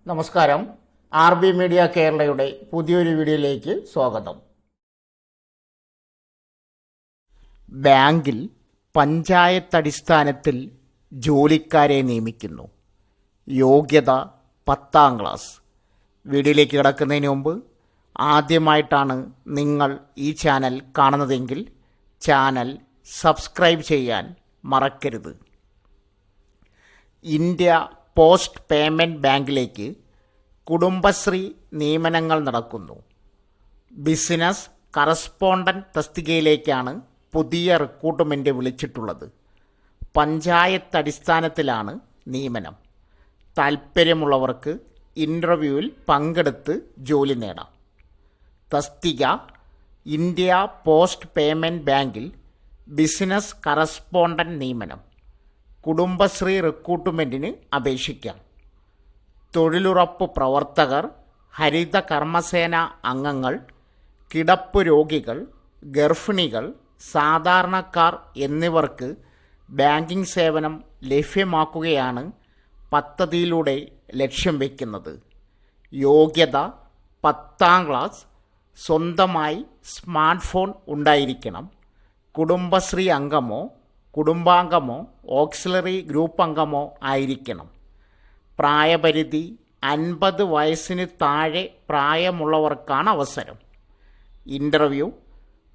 നമസ്കാരം. RB media കേരളയുടെ പുതിയൊരു വീഡിയോയിലേക്ക് സ്വാഗതം. ബാങ്കിൽ പഞ്ചായത്ത് അടിസ്ഥാനത്തിൽ ജോലിക്കാരെ നിയമിക്കുന്നു. യോഗ്യത 10ാം ക്ലാസ്. വീഡിയോയിലേക്ക് കിടക്കുന്നതിന് മുമ്പ് ആദ്യമായിട്ടാണ് നിങ്ങൾ ഈ ചാനൽ കാണുന്നതെങ്കിൽ ചാനൽ സബ്സ്ക്രൈബ് ചെയ്യാൻ മറക്കരുത്. ഇന്ത്യ പോസ്റ്റ് പേയ്മെൻറ്റ് ബാങ്കിലേക്ക് കുടുംബശ്രീ നിയമനങ്ങൾ നടക്കുന്നു. ബിസിനസ് കറസ്പോണ്ടൻറ്റ് തസ്തികയിലേക്കാണ് പുതിയ റിക്രൂട്ട്മെൻറ്റ് വിളിച്ചിട്ടുള്ളത്. പഞ്ചായത്ത് അടിസ്ഥാനത്തിലാണ് നിയമനം. താൽപ്പര്യമുള്ളവർക്ക് ഇൻ്റർവ്യൂവിൽ പങ്കെടുത്ത് ജോലി നേടാം. തസ്തിക ഇന്ത്യ പോസ്റ്റ് പേയ്മെൻറ്റ് ബാങ്കിൽ ബിസിനസ് കറസ്പോണ്ടൻറ്റ് നിയമനം. കുടുംബശ്രീ റിക്രൂട്ട്മെൻറ്റിന് അപേക്ഷിക്കാം. തൊഴിലുറപ്പ് പ്രവർത്തകർ, ഹരിത കർമ്മസേന അംഗങ്ങൾ, കിടപ്പ് രോഗികൾ, ഗർഭിണികൾ, സാധാരണക്കാർ എന്നിവർക്ക് ബാങ്കിംഗ് സേവനം ലഭ്യമാക്കുകയാണ് പദ്ധതിയിലൂടെ ലക്ഷ്യം വയ്ക്കുന്നത്. യോഗ്യത 10ാം ക്ലാസ്. സ്വന്തമായി സ്മാർട്ട് ഫോൺ ഉണ്ടായിരിക്കണം. കുടുംബശ്രീ അംഗമോ കുടുംബാംഗമോ ഓക്സിലറി ഗ്രൂപ്പ് അംഗമോ ആയിരിക്കണം. പ്രായപരിധി 50 വയസ്സിന് താഴെ പ്രായമുള്ളവർക്കാണ് അവസരം. ഇൻ്റർവ്യൂ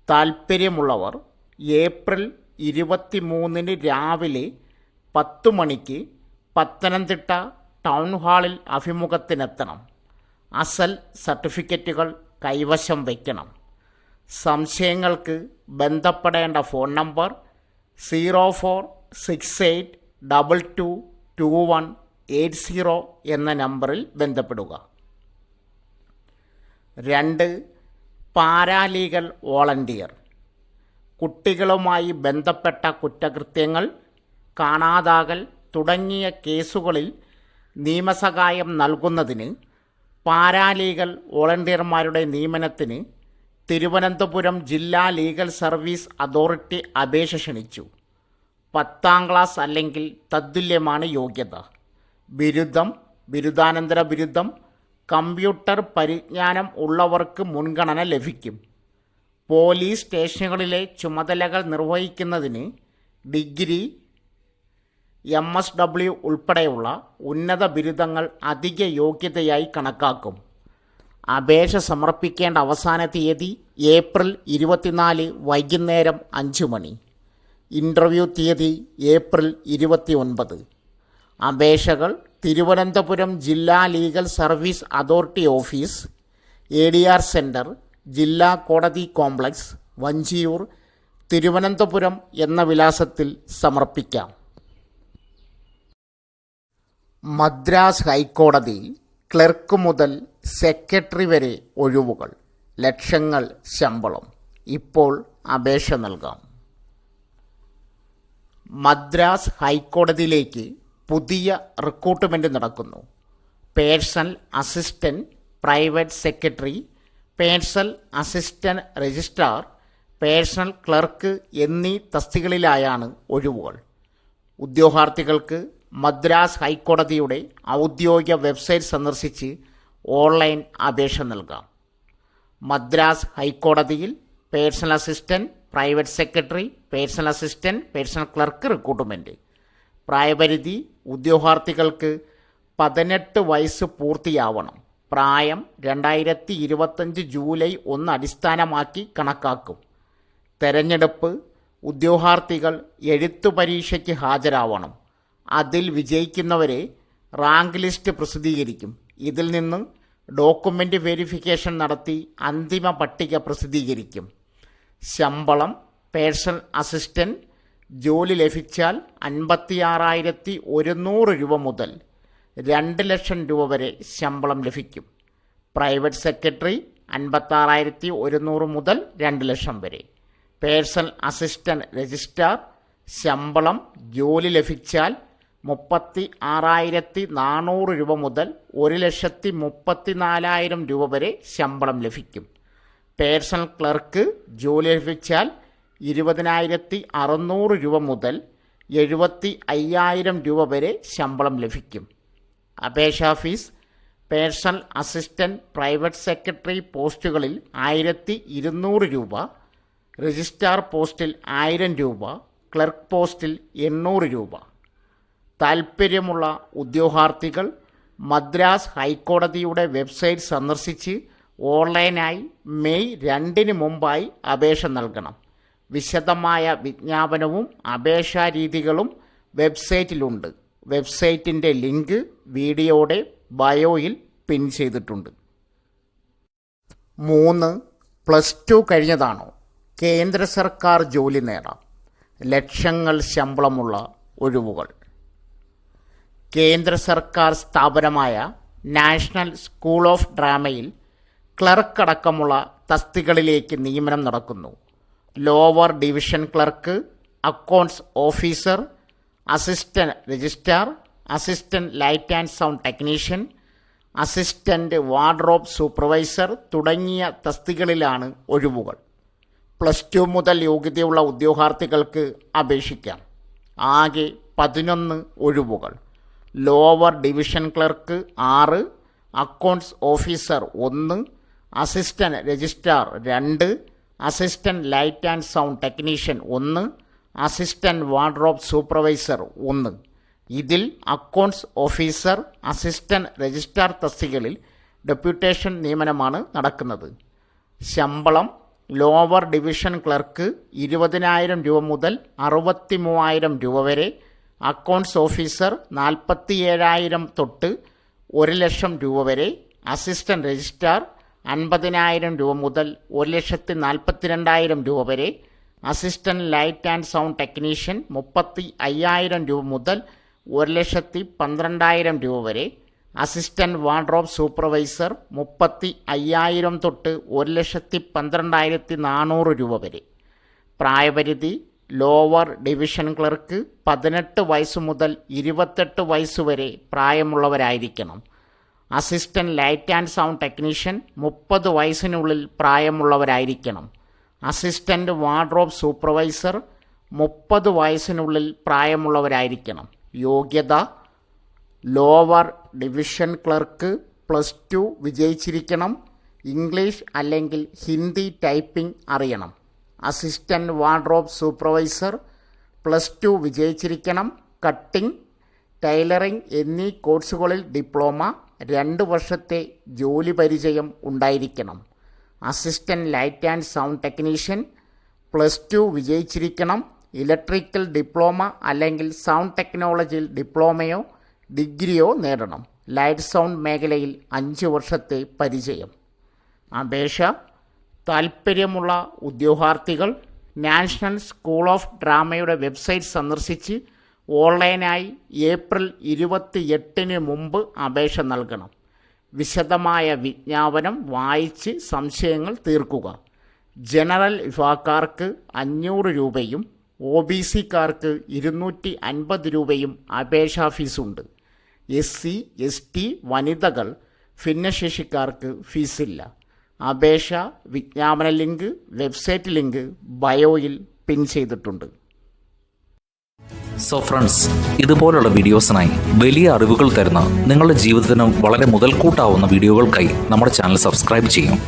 താൽപ്പര്യമുള്ളവർ ഏപ്രിൽ 23 രാവിലെ 10 മണിക്ക് പത്തനംതിട്ട ടൗൺ ഹാളിൽ അഭിമുഖത്തിനെത്തണം. അസൽ സർട്ടിഫിക്കറ്റുകൾ കൈവശം വയ്ക്കണം. സംശയങ്ങൾക്ക് ബന്ധപ്പെടേണ്ട ഫോൺ നമ്പർ 0468222180 എന്ന നമ്പറിൽ ബന്ധപ്പെടുക. 2. Paralegal volunteer. കുട്ടികളുമായി ബന്ധപ്പെട്ട കുറ്റകൃത്യങ്ങൾ, കാണാതാകൽ തുടങ്ങിയ കേസുകളിൽ നിയമസഹായം നൽകുന്നതിന് പാരാലീഗൽ വോളണ്ടിയർമാരുടെ നിയമനത്തിന് തിരുവനന്തപുരം ജില്ലാ ലീഗൽ സർവീസ് അതോറിറ്റി അപേക്ഷ ക്ഷണിച്ചു. 10ാം ക്ലാസ് അല്ലെങ്കിൽ തത്തുല്യമാണ് യോഗ്യത. ബിരുദം, ബിരുദാനന്തര ബിരുദം, കമ്പ്യൂട്ടർ പരിജ്ഞാനം ഉള്ളവർക്ക് മുൻഗണന ലഭിക്കും. പോലീസ് സ്റ്റേഷനുകളിലെ ചുമതലകൾ നിർവഹിക്കുന്നതിന് ഡിഗ്രി, MSW ഉൾപ്പെടെയുള്ള ഉന്നത ബിരുദങ്ങൾ അധിക യോഗ്യതയായി കണക്കാക്കും. അപേക്ഷ സമർപ്പിക്കേണ്ട അവസാന തീയതി ഏപ്രിൽ 24 വൈകുന്നേരം 5 മണി. ഇൻ്റർവ്യൂ തീയതി ഏപ്രിൽ 29. അപേക്ഷകൾ തിരുവനന്തപുരം ജില്ലാ legal service authority office, ADR centre, ജില്ലാ കോടതി കോംപ്ലക്സ്, വഞ്ചിയൂർ, തിരുവനന്തപുരം എന്ന വിലാസത്തിൽ സമർപ്പിക്കാം. മദ്രാസ് ഹൈക്കോടതിയിൽ ക്ലർക്ക് മുതൽ സെക്രട്ടറി വരെ ഒഴിവുകൾ. ലക്ഷങ്ങൾ ശമ്പളം. ഇപ്പോൾ അപേക്ഷ നൽകാം. മദ്രാസ് ഹൈക്കോടതിയിലേക്ക് പുതിയ റിക്രൂട്ട്മെൻറ്റ് നടക്കുന്നു. Personal assistant, private secretary, personal assistant registrar, personal clerk എന്നീ തസ്തികകളിലായാണ് ഒഴിവുകൾ. ഉദ്യോഗാർത്ഥികൾക്ക് മദ്രാസ് ഹൈക്കോടതിയുടെ ഔദ്യോഗിക വെബ്സൈറ്റ് സന്ദർശിച്ച് ഓൺലൈൻ അപേക്ഷ നൽകാം. മദ്രാസ് ഹൈക്കോടതിയിൽ personal assistant, private secretary, personal assistant, personal clerk recruitment. പ്രായപരിധി ഉദ്യോഗാർത്ഥികൾക്ക് 18 വയസ്സ് പൂർത്തിയാവണം. പ്രായം 2025 ജൂലൈ 1 അടിസ്ഥാനമാക്കി കണക്കാക്കും. തെരഞ്ഞെടുപ്പ് ഉദ്യോഗാർത്ഥികൾ എഴുത്തു പരീക്ഷയ്ക്ക് ഹാജരാവണം. അതിൽ വിജയിക്കുന്നവരെ റാങ്ക് ലിസ്റ്റ് പ്രസിദ്ധീകരിക്കും. ഇതിൽ നിന്ന് ഡോക്യുമെൻ്റ് വെരിഫിക്കേഷൻ നടത്തി അന്തിമ പട്ടിക പ്രസിദ്ധീകരിക്കും. ശമ്പളം പേഴ്സണൽ അസിസ്റ്റൻറ്റ് ജോലി ലഭിച്ചാൽ 56,100 രൂപ മുതൽ 2 ലക്ഷം രൂപ വരെ ശമ്പളം ലഭിക്കും. പ്രൈവറ്റ് സെക്രട്ടറി 56,100 മുതൽ 2 ലക്ഷം വരെ. പേഴ്സണൽ അസിസ്റ്റൻറ്റ് രജിസ്ട്രാർ ശമ്പളം ജോലി ലഭിച്ചാൽ 36,400 രൂപ മുതൽ 1,34,000 രൂപ വരെ ശമ്പളം ലഭിക്കും. പേഴ്സണൽ ക്ലർക്ക് ജോലി ലഭിച്ചാൽ 20,600 രൂപ മുതൽ 75,000 രൂപ വരെ ശമ്പളം ലഭിക്കും. അപേക്ഷാ fees personal assistant private secretary പോസ്റ്റുകളിൽ 1200 രൂപ, രജിസ്ട്രാർ പോസ്റ്റിൽ 1000 രൂപ, ക്ലർക്ക് പോസ്റ്റിൽ 800 രൂപ. താൽപ്പര്യമുള്ള ഉദ്യോഗാർത്ഥികൾ മദ്രാസ് ഹൈക്കോടതിയുടെ വെബ്സൈറ്റ് സന്ദർശിച്ച് ഓൺലൈനായി മെയ് 2 മുമ്പായി അപേക്ഷ നൽകണം. വിശദമായ വിജ്ഞാപനവും അപേക്ഷാരീതികളും വെബ്സൈറ്റിലുണ്ട്. വെബ്സൈറ്റിൻ്റെ ലിങ്ക് വീഡിയോയുടെ ബയോയിൽ പിൻ ചെയ്തിട്ടുണ്ട്. 3. +2 കഴിഞ്ഞതാണോ? കേന്ദ്ര സർക്കാർ ജോലി നേടാം. ലക്ഷങ്ങൾ ശമ്പളമുള്ള ഒഴിവുകൾ. കേന്ദ്ര സർക്കാർ സ്ഥാപനമായ നാഷണൽ സ്കൂൾ ഓഫ് ഡ്രാമയിൽ ക്ലർക്ക് അടക്കമുള്ള തസ്തികകളിലേക്ക് നിയമനം നടക്കുന്നു. Lower division clerk, accounts officer, assistant registrar, assistant light and sound technician, assistant wardrobe supervisor തുടങ്ങിയ തസ്തികകളിലാണ് ഒഴിവുകൾ. +2 മുതൽ യോഗ്യതയുള്ള ഉദ്യോഗാർത്ഥികൾക്ക് അപേക്ഷിക്കാം. ആകെ 11 ഒഴിവുകൾ. Lower division clerk 6, accounts officer 1, assistant registrar 2, assistant light and sound technician 1, assistant wardrobe supervisor 1. ഇതിൽ അക്കൗണ്ട്സ് ഓഫീസർ, അസിസ്റ്റന്റ് രജിസ്ട്രാർ തസ്തികകളിൽ ഡെപ്യൂട്ടേഷൻ നിയമനമാണ് നടക്കുന്നത്. ശമ്പളം ലോവർ ഡിവിഷൻ ക്ലർക്ക് 20,000 രൂപ മുതൽ 63,000 രൂപ വരെ, അക്കൗണ്ട്സ് ഓഫീസർ 47,000 തൊട്ട് 1,00,000 രൂപ വരെ, അസിസ്റ്റന്റ് രജിസ്ട്രാർ 50,000 രൂപ മുതൽ 1,42,000 രൂപ വരെ, assistant light and sound technician 35,000 രൂപ മുതൽ 1,12,000 രൂപ വരെ, അസിസ്റ്റന്റ് വാർഡ്രോബ് സൂപ്പർവൈസർ 35,000 തൊട്ട് 1,12,400 രൂപ വരെ. പ്രായപരിധി ലോവർ ഡിവിഷൻ ക്ലർക്ക് 18 വയസ്സ് മുതൽ 28 വയസ്സ് വരെ പ്രായമുള്ളവരായിരിക്കണം. Assistant light and sound technician 30 വയസ്സിനുള്ളിൽ പ്രായമുള്ളവരായിരിക്കണം. അസിസ്റ്റന്റ് വാർഡ്രോബ് സൂപ്പർവൈസർ 30 വയസ്സിനുള്ളിൽ പ്രായമുള്ളവരായിരിക്കണം. യോഗ്യത ലോവർ ഡിവിഷൻ ക്ലർക്ക് +2 വിജയിച്ചിരിക്കണം. ഇംഗ്ലീഷ് അല്ലെങ്കിൽ ഹിന്ദി ടൈപ്പിംഗ് അറിയണം. അസിസ്റ്റന്റ് വാർഡ്രോബ് സൂപ്പർവൈസർ +2 വിജയിച്ചിരിക്കണം. കട്ടിംഗ്, ടൈലറിംഗ് എന്നീ കോഴ്സുകളിൽ ഡിപ്ലോമ, 2 വർഷത്തെ ജോലി പരിചയം ഉണ്ടായിരിക്കണം. Assistant light and sound technician +2 വിജയിച്ചിരിക്കണം. ഇലക്ട്രിക്കൽ ഡിപ്ലോമ അല്ലെങ്കിൽ സൗണ്ട് ടെക്നോളജിയിൽ ഡിപ്ലോമയോ ഡിഗ്രിയോ നേടണം. ലൈറ്റ് സൗണ്ട് മേഖലയിൽ 5 വർഷത്തെ പരിചയം. അപേക്ഷ താൽപ്പര്യമുള്ള ഉദ്യോഗാർത്ഥികൾ നാഷണൽ സ്കൂൾ ഓഫ് ഡ്രാമയുടെ വെബ്സൈറ്റ് സന്ദർശിച്ച് ഓൺലൈനായി ഏപ്രിൽ 28 മുമ്പ് അപേക്ഷ നൽകണം. വിശദമായ വിജ്ഞാപനം വായിച്ച് സംശയങ്ങൾ തീർക്കുക. ജനറൽ വിഭാഗക്കാർക്ക് 500 രൂപയും OBC-ക്കാർക്ക് 250 രൂപയും അപേക്ഷാ ഫീസുണ്ട്. SC, ST, വനിതകൾ, ഭിന്നശേഷിക്കാർക്ക് ഫീസില്ല. അപേക്ഷ വിജ്ഞാപന ലിങ്ക് വെബ്സൈറ്റ് ലിങ്ക് ബയോയിൽ പിൻ ചെയ്തിട്ടുണ്ട്. സോ ഫ്രണ്ട്സ്, ഇതുപോലുള്ള വീഡിയോസിനായി വലിയ അറിവുകൾ തരുന്ന നിങ്ങളുടെ ജീവിതത്തിന് വളരെ മുതൽക്കൂട്ടാവുന്ന വീഡിയോകൾക്കായി നമ്മുടെ ചാനൽ സബ്സ്ക്രൈബ് ചെയ്യും.